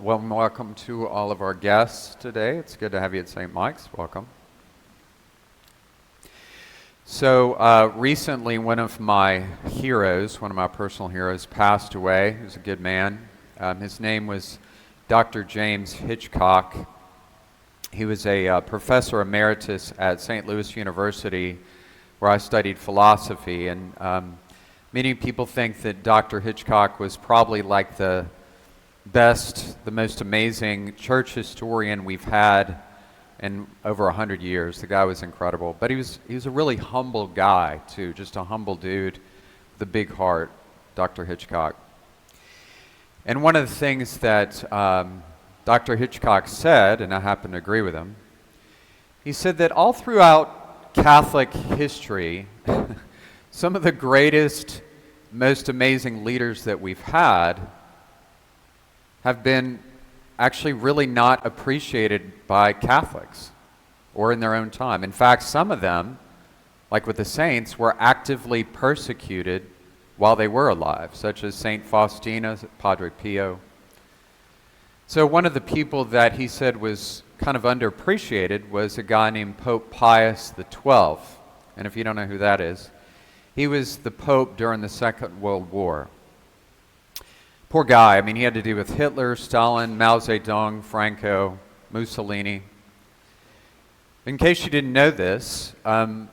Well, welcome to all of our guests today. It's good to have you at St. Mike's. Welcome. So recently, one of my personal heroes, passed away. He was a good man. His name was Dr. James Hitchcock. He was a professor emeritus at St. Louis University, where I studied philosophy. And many people think that Dr. Hitchcock was probably like the most amazing church historian we've had in over 100 years. The guy was incredible. But he was a really humble guy, too, just a humble dude with a big heart, Dr. Hitchcock. And one of the things that Dr. Hitchcock said, and I happen to agree with him, he said that all throughout Catholic history, some of the greatest, most amazing leaders that we've had have been actually really not appreciated by Catholics or in their own time. In fact, some of them, like with the saints, were actively persecuted while they were alive, such as St. Faustina, Padre Pio. So one of the people that he said was kind of underappreciated was a guy named Pope Pius XII. And if you don't know who that is, he was the Pope during the Second World War. Poor guy. I mean, he had to deal with Hitler, Stalin, Mao Zedong, Franco, Mussolini. In case you didn't know this, the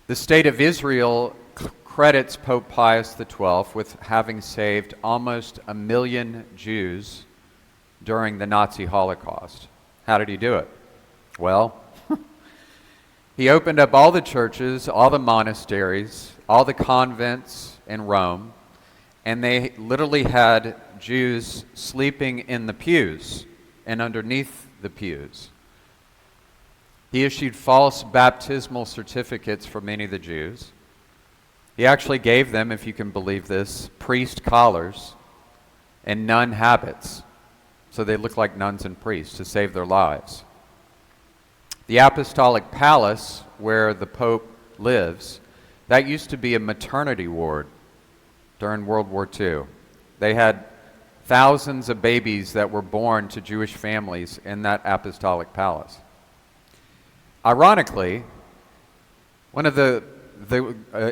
state of Israel credits Pope Pius XII with having saved almost 1 million Jews during the Nazi Holocaust. How did he do it? Well, he opened up all the churches, all the monasteries, all the convents in Rome, and they literally had Jews sleeping in the pews and underneath the pews. He issued false baptismal certificates for many of the Jews. He actually gave them, if you can believe this, priest collars and nun habits, so they looked like nuns and priests to save their lives. The Apostolic Palace, where the Pope lives, that used to be a maternity ward during World War II. They had thousands of babies that were born to Jewish families in that Apostolic Palace. Ironically, one of the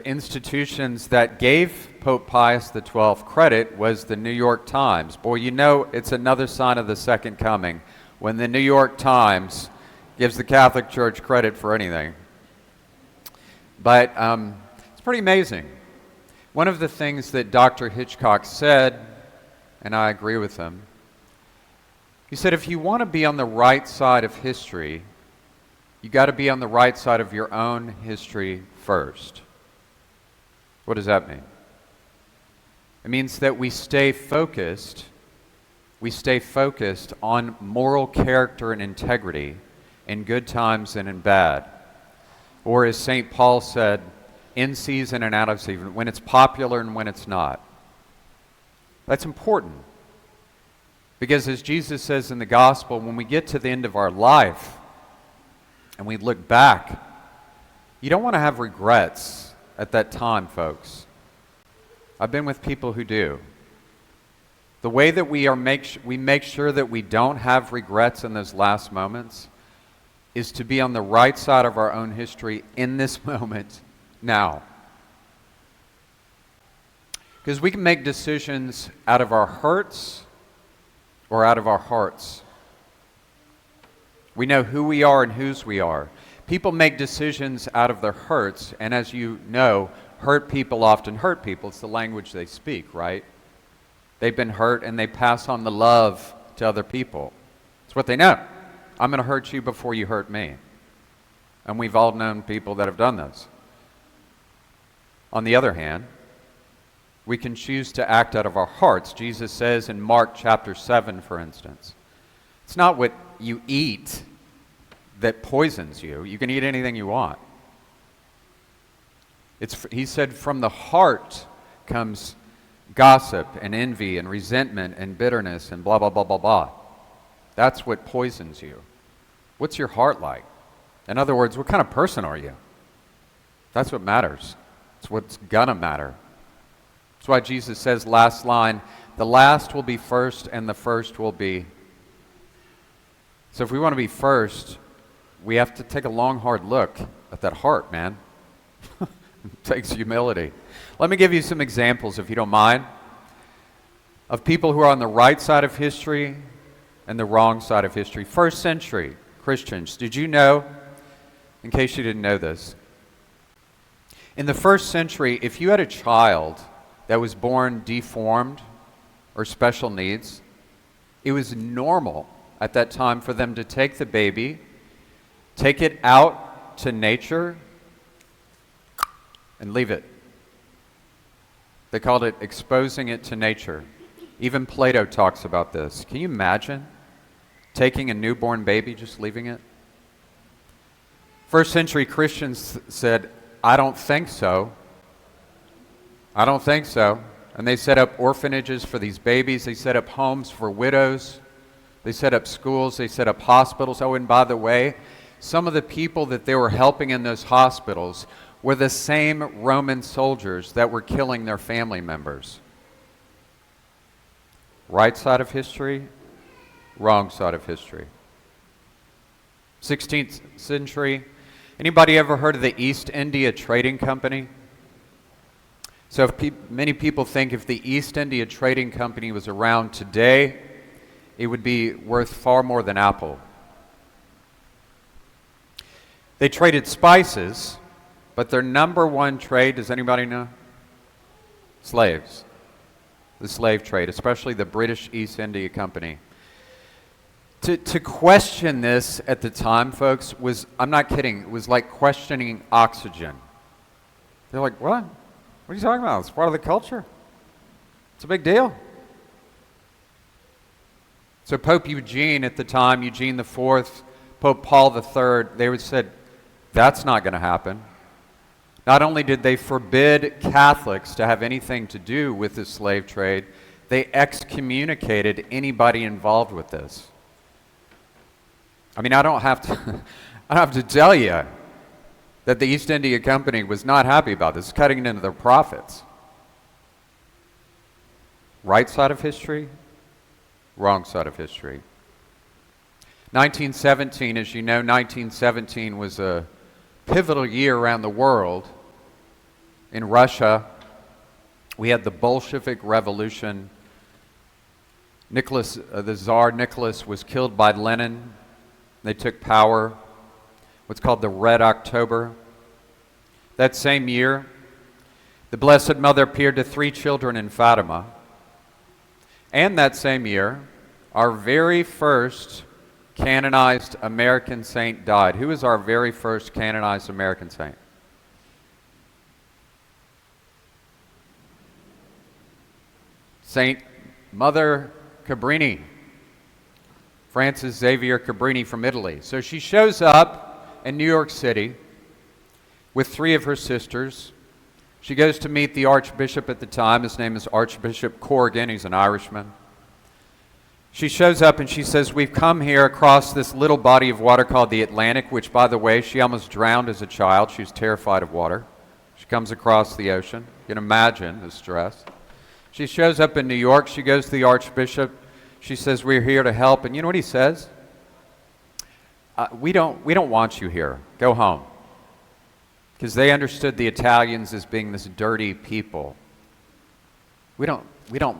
institutions that gave Pope Pius XII credit was the New York Times. Boy, you know it's another sign of the Second Coming when the New York Times gives the Catholic Church credit for anything. But it's pretty amazing. One of the things that Dr. Hitchcock said, and I agree with him, he said if you want to be on the right side of history, you got to be on the right side of your own history first. What does that mean? It means that we stay focused on moral character and integrity in good times and in bad. Or as St. Paul said, in season and out of season, when it's popular and when it's not. That's important. Because as Jesus says in the gospel, when we get to the end of our life and we look back, you don't want to have regrets at that time, folks. I've been with people who do. The way that we make sure that we don't have regrets in those last moments is to be on the right side of our own history in this moment now. Because we can make decisions out of our hurts or out of our hearts. We know who we are and whose we are. People make decisions out of their hurts, and as you know, hurt people often hurt people. It's the language they speak, right? They've been hurt and they pass on the love to other people. It's what they know. I'm going to hurt you before you hurt me. And we've all known people that have done this. On the other hand, we can choose to act out of our hearts. Jesus says in Mark chapter 7, for instance, it's not what you eat that poisons you. You can eat anything you want. He said, from the heart comes gossip and envy and resentment and bitterness and blah, blah, blah, blah, blah. That's what poisons you. What's your heart like? In other words, what kind of person are you? That's what matters. It's what's gonna matter. That's why Jesus says, last line, the last will be first, and the first will be. So if we want to be first, we have to take a long, hard look at that heart, man. It takes humility. Let me give you some examples, if you don't mind, of people who are on the right side of history and the wrong side of history. First century Christians. Did you know, in case you didn't know this, in the first century, if you had a child that was born deformed or special needs, it was normal at that time for them to take the baby, take it out to nature, and leave it. They called it exposing it to nature. Even Plato talks about this. Can you imagine taking a newborn baby, just leaving it? First century Christians said, I don't think so. I don't think so. And they set up orphanages for these babies. They set up homes for widows. They set up schools. They set up hospitals. Oh, and by the way, some of the people that they were helping in those hospitals were the same Roman soldiers that were killing their family members. Right side of history, wrong side of history. 16th century. Anybody ever heard of the East India Trading Company? So if many people think if the East India Trading Company was around today, it would be worth far more than Apple. They traded spices, but their number one trade, does anybody know? Slaves. The slave trade, especially the British East India Company. To question this at the time, folks, was, I'm not kidding, it was like questioning oxygen. They're like, what? What are you talking about? It's part of the culture. It's a big deal. So Pope Eugene at the time, Eugene IV, Pope Paul III, they would said, that's not going to happen. Not only did they forbid Catholics to have anything to do with the slave trade, they excommunicated anybody involved with this. I mean, I don't have to tell you that the East India Company was not happy about this, cutting into their profits. Right side of history, wrong side of history. 1917, as you know, 1917 was a pivotal year around the world. In Russia, we had the Bolshevik Revolution. The Tsar Nicholas was killed by Lenin. They took power, what's called the Red October. That same year, the Blessed Mother appeared to 3 children in Fatima. And that same year, our very first canonized American saint died. Who was our very first canonized American saint? Saint Mother Cabrini, Frances Xavier Cabrini from Italy. So she shows up in New York City with 3 of her sisters. She goes to meet the Archbishop at the time. His name is Archbishop Corrigan. He's an Irishman. She shows up and she says, we've come here across this little body of water called the Atlantic, which, by the way, she almost drowned as a child. She was terrified of water. She comes across the ocean. You can imagine the stress. She shows up in New York. She goes to the Archbishop. She says, we're here to help. And you know what he says? We don't want you here. Go home. Because they understood the Italians as being this dirty people. We don't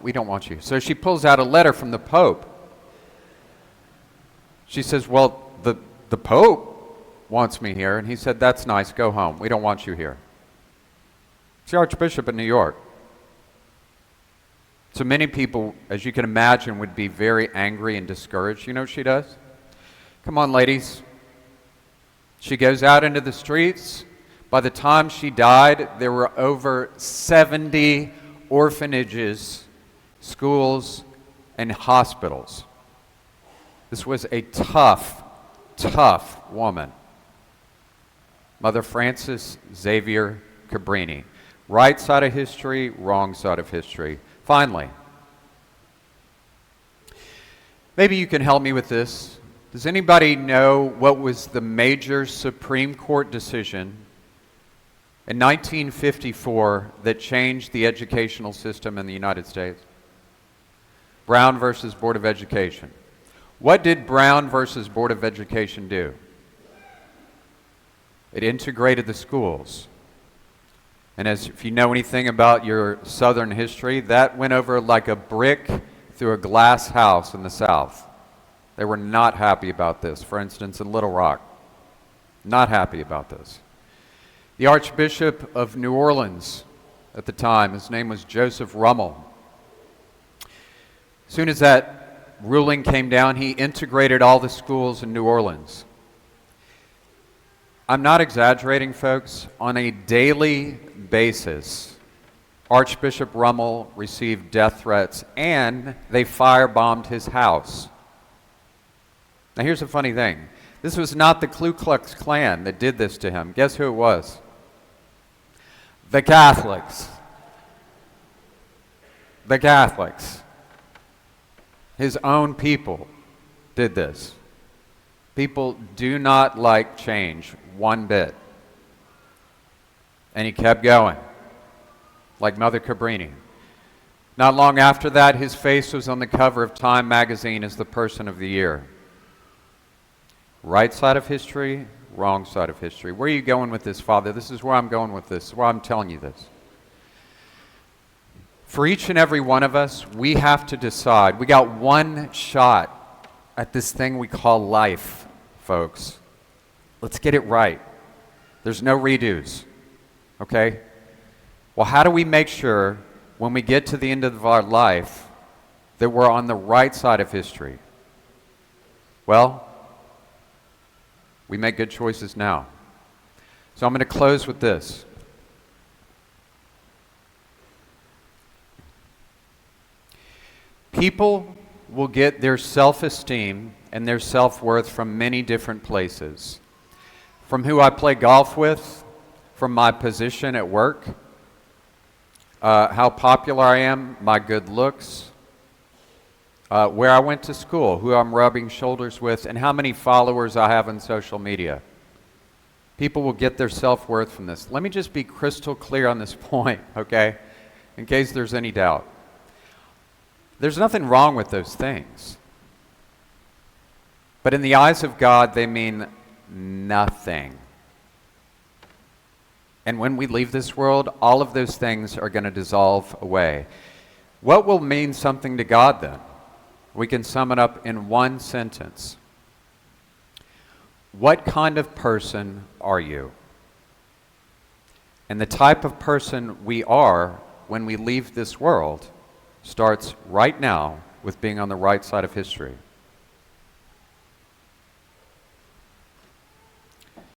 want you. So she pulls out a letter from the Pope. She says, well, the Pope wants me here. And he said, that's nice. Go home. We don't want you here. It's the Archbishop of New York. So many people, as you can imagine, would be very angry and discouraged. You know what she does? Come on, ladies. She goes out into the streets. By the time she died, there were over 70 orphanages, schools, and hospitals. This was a tough woman. Mother Frances Xavier Cabrini. Right side of history, wrong side of history. Finally, maybe you can help me with this. Does anybody know what was the major Supreme Court decision in 1954 that changed the educational system in the United States? Brown versus Board of Education. What did Brown versus Board of Education do? It integrated the schools. And if you know anything about your Southern history, that went over like a brick through a glass house in the South. They were not happy about this. For instance, in Little Rock, not happy about this. The Archbishop of New Orleans at the time, his name was Joseph Rummel. As soon as that ruling came down, he integrated all the schools in New Orleans. I'm not exaggerating, folks. On a daily basis, Archbishop Rummel received death threats, and they firebombed his house. Now here's the funny thing. This was not the Ku Klux Klan that did this to him. Guess who it was? The Catholics. The Catholics. His own people did this. People do not like change one bit. And he kept going, like Mother Cabrini. Not long after that, his face was on the cover of Time magazine as the Person of the Year. Right side of history, wrong side of history. Where are you going with this, Father? This is where I'm going with this, where I'm telling you this. For each and every one of us, we have to decide. We got one shot at this thing we call life, folks. Let's get it right. There's no redos, okay? Well, how do we make sure when we get to the end of our life that we're on the right side of history? Well, we make good choices now. So I'm going to close with this. People will get their self-esteem and their self-worth from many different places. From who I play golf with, from my position at work, how popular I am, my good looks, where I went to school, who I'm rubbing shoulders with, and how many followers I have on social media. People will get their self-worth from this. Let me just be crystal clear on this point, okay, in case there's any doubt. There's nothing wrong with those things. But in the eyes of God, they mean nothing. And when we leave this world, all of those things are going to dissolve away. What will mean something to God then? We can sum it up in one sentence. What kind of person are you? And the type of person we are when we leave this world starts right now with being on the right side of history.